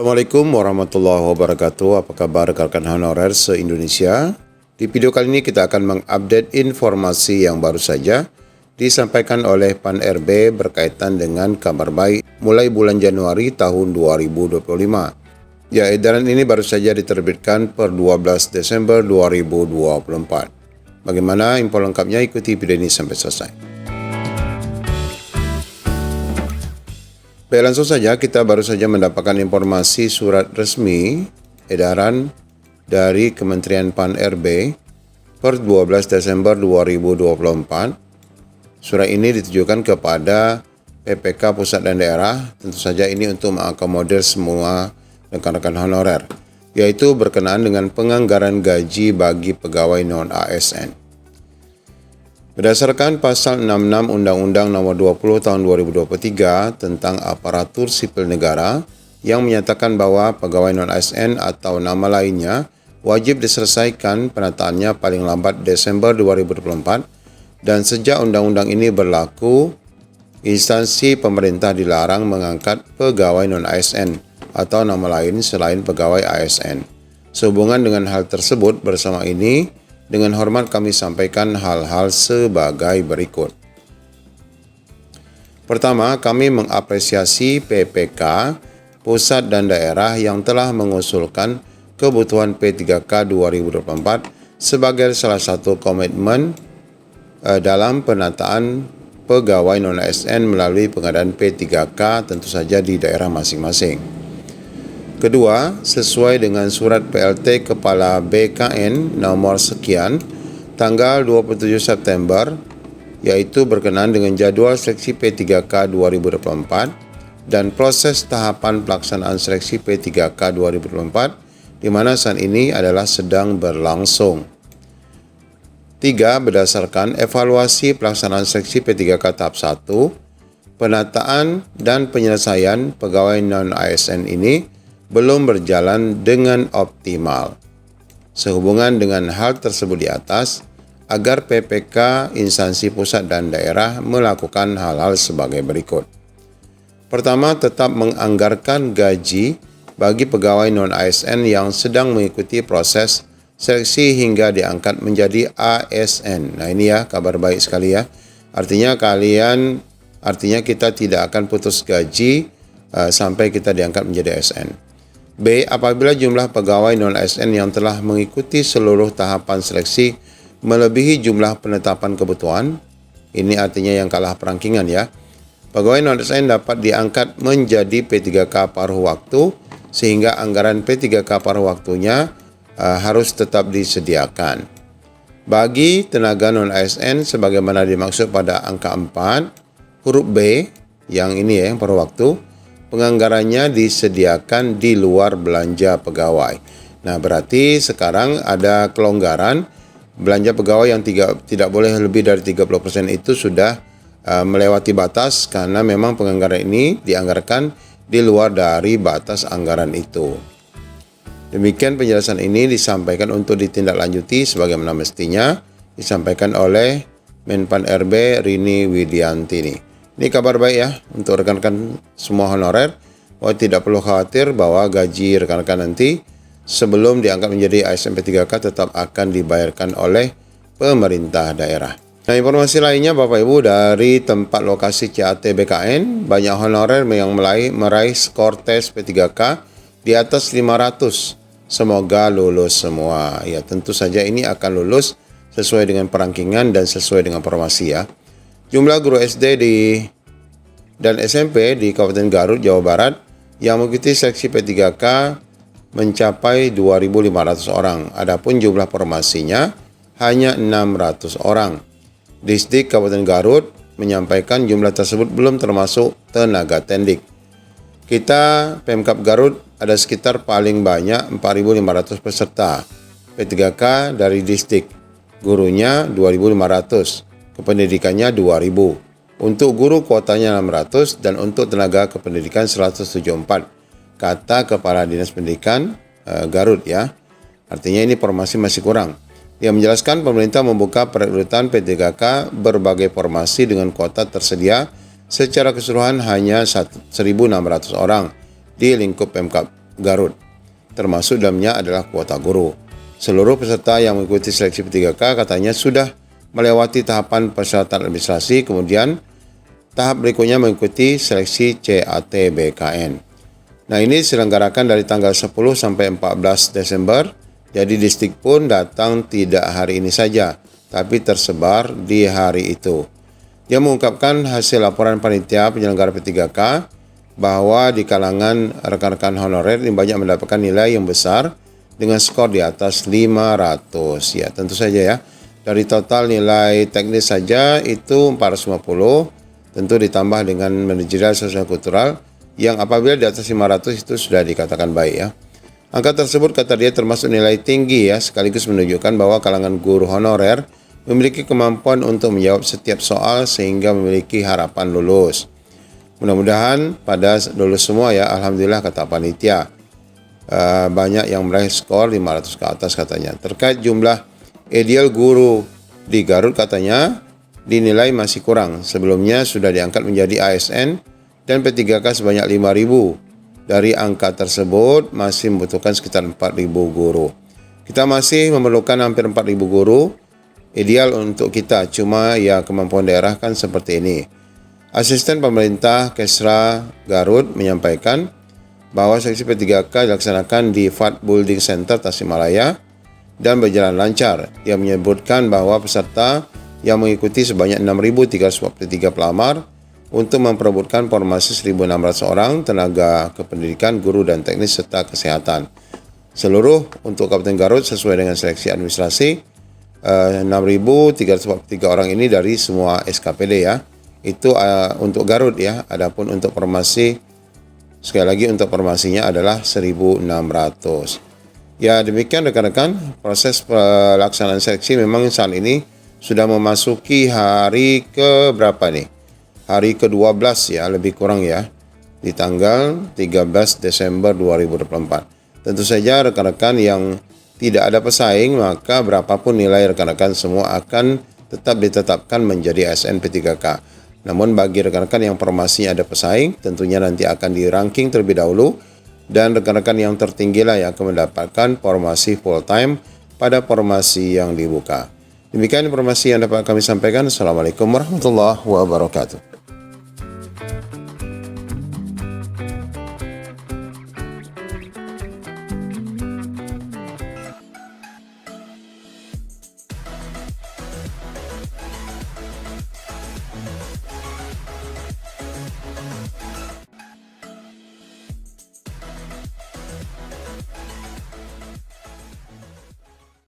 Assalamualaikum warahmatullahi wabarakatuh. Apa kabar rekan honorer se-Indonesia? Di video kali ini kita akan mengupdate informasi yang baru saja disampaikan oleh PAN RB berkaitan dengan kabar baik mulai bulan Januari tahun 2025. Ya, edaran ini baru saja diterbitkan per 12 Desember 2024. Bagaimana info lengkapnya? Ikuti video ini sampai selesai. Baik, langsung saja kita baru saja mendapatkan informasi surat resmi edaran dari Kementerian PAN RB per 12 Desember 2024. Surat ini ditujukan kepada PPK pusat dan daerah, tentu saja ini untuk mengakomodir semua rekan-rekan honorer, yaitu berkenaan dengan penganggaran gaji bagi pegawai non-ASN. Berdasarkan pasal 66 Undang-Undang Nomor 20 Tahun 2023 tentang Aparatur Sipil Negara yang menyatakan bahwa pegawai non-ASN atau nama lainnya wajib diselesaikan penataannya paling lambat Desember 2024, dan sejak undang-undang ini berlaku, instansi pemerintah dilarang mengangkat pegawai non-ASN atau nama lain selain pegawai ASN. Sehubungan dengan hal tersebut, bersama ini dengan hormat kami sampaikan hal-hal sebagai berikut. Pertama, kami mengapresiasi PPK pusat dan daerah yang telah mengusulkan kebutuhan P3K 2024 sebagai salah satu komitmen dalam penataan pegawai non-ASN melalui pengadaan P3K tentu saja di daerah masing-masing. Kedua, sesuai dengan surat PLT Kepala BKN nomor sekian tanggal 27 September, yaitu berkenaan dengan jadwal seleksi P3K 2024 dan proses tahapan pelaksanaan seleksi P3K 2024, di mana saat ini adalah sedang berlangsung. Tiga, berdasarkan evaluasi pelaksanaan seleksi P3K tahap 1, penataan dan penyelesaian pegawai non-ASN ini belum berjalan dengan optimal. Sehubungan dengan hal tersebut di atas, agar PPK instansi pusat dan daerah melakukan hal-hal sebagai berikut. Pertama, tetap menganggarkan gaji bagi pegawai non-ASN yang sedang mengikuti proses seleksi hingga diangkat menjadi ASN. Nah, ini ya kabar baik sekali ya. Artinya kita tidak akan putus gaji sampai kita diangkat menjadi ASN. B. Apabila jumlah pegawai non-ASN yang telah mengikuti seluruh tahapan seleksi melebihi jumlah penetapan kebutuhan, ini artinya yang kalah perangkingan ya, pegawai non-ASN dapat diangkat menjadi P3K paruh waktu, sehingga anggaran P3K paruh waktunya harus tetap disediakan. Bagi tenaga non-ASN sebagaimana dimaksud pada angka 4, huruf B, yang ini ya, yang paruh waktu, penganggarannya disediakan di luar belanja pegawai. Nah, berarti sekarang ada kelonggaran, belanja pegawai yang tidak boleh lebih dari 30% itu sudah melewati batas, karena memang penganggaran ini dianggarkan di luar dari batas anggaran itu. Demikian penjelasan ini disampaikan untuk ditindaklanjuti sebagaimana mestinya disampaikan oleh Menpan RB Rini Widiantini. Ini kabar baik ya untuk rekan-rekan semua honorer, bahwa tidak perlu khawatir bahwa gaji rekan-rekan nanti sebelum diangkat menjadi ASN P3K tetap akan dibayarkan oleh pemerintah daerah. Nah, informasi lainnya Bapak Ibu, dari tempat lokasi CAT BKN, banyak honorer yang meraih skor tes P3K di atas 500. Semoga lulus semua. Ya, tentu saja ini akan lulus sesuai dengan perangkingan dan sesuai dengan formasi ya. Jumlah guru SD dan SMP di Kabupaten Garut, Jawa Barat yang mengikuti seleksi P3K mencapai 2.500 orang. Adapun jumlah formasinya hanya 600 orang. Disdik Kabupaten Garut menyampaikan jumlah tersebut belum termasuk tenaga tendik. Kita Pemkab Garut ada sekitar paling banyak 4.500 peserta P3K dari disdik. Gurunya 2.500. Kependidikannya 2.000. Untuk guru kuotanya 600 dan untuk tenaga kependidikan 174. Kata Kepala Dinas Pendidikan Garut ya. Artinya ini formasi masih kurang. Dia menjelaskan pemerintah membuka perekrutan P3K berbagai formasi dengan kuota tersedia secara keseluruhan hanya 1.600 orang di lingkup Pemkab Garut. Termasuk dalamnya adalah kuota guru. Seluruh peserta yang mengikuti seleksi P3K katanya sudah melewati tahapan persyaratan administrasi, kemudian tahap berikutnya mengikuti seleksi CATBKN. Nah, ini diselenggarakan dari tanggal 10 sampai 14 Desember. Jadi distrik pun datang tidak hari ini saja, tapi tersebar di hari itu. Dia mengungkapkan hasil laporan panitia penyelenggara P3K bahwa di kalangan rekan-rekan honorer ini banyak mendapatkan nilai yang besar dengan skor di atas 500. Ya, tentu saja ya. Dari total nilai teknis saja itu 450, tentu ditambah dengan manajerial sosial kultural yang apabila di atas 500 itu sudah dikatakan baik ya. Angka tersebut kata dia termasuk nilai tinggi ya, sekaligus menunjukkan bahwa kalangan guru honorer memiliki kemampuan untuk menjawab setiap soal sehingga memiliki harapan lulus. Mudah-mudahan pada lulus semua ya, alhamdulillah kata panitia. Banyak yang meraih skor 500 ke atas katanya. Terkait jumlah ideal guru di Garut katanya dinilai masih kurang. Sebelumnya sudah diangkat menjadi ASN dan P3K sebanyak 5.000. Dari angka tersebut masih membutuhkan sekitar 4.000 guru. Kita masih memerlukan hampir 4.000 guru. Ideal untuk kita, cuma ya kemampuan daerah kan seperti ini. Asisten pemerintah Kesra Garut menyampaikan bahwa seleksi P3K dilaksanakan di FAT Building Center Tasikmalaya dan berjalan lancar. Dia menyebutkan bahwa peserta yang mengikuti sebanyak 6.343 pelamar untuk memperebutkan formasi 1.600 orang tenaga kependidikan, guru dan teknis serta kesehatan. Seluruh untuk Kabupaten Garut sesuai dengan seleksi administrasi 6.343 orang ini dari semua SKPD ya. Itu untuk Garut ya. Adapun untuk formasi, sekali lagi untuk formasinya adalah 1.600. Ya, demikian rekan-rekan, proses pelaksanaan seleksi memang saat ini sudah memasuki hari ke berapa nih? Hari ke-12 ya, lebih kurang ya. Di tanggal 13 Desember 2024. Tentu saja rekan-rekan yang tidak ada pesaing, maka berapapun nilai rekan-rekan semua akan tetap ditetapkan menjadi ASN P3K. Namun bagi rekan-rekan yang formasinya ada pesaing, tentunya nanti akan di-ranking terlebih dahulu dan rekan-rekan yang tertinggilah yang akan mendapatkan formasi full time pada formasi yang dibuka. Demikian informasi yang dapat kami sampaikan. Assalamualaikum warahmatullahi wabarakatuh.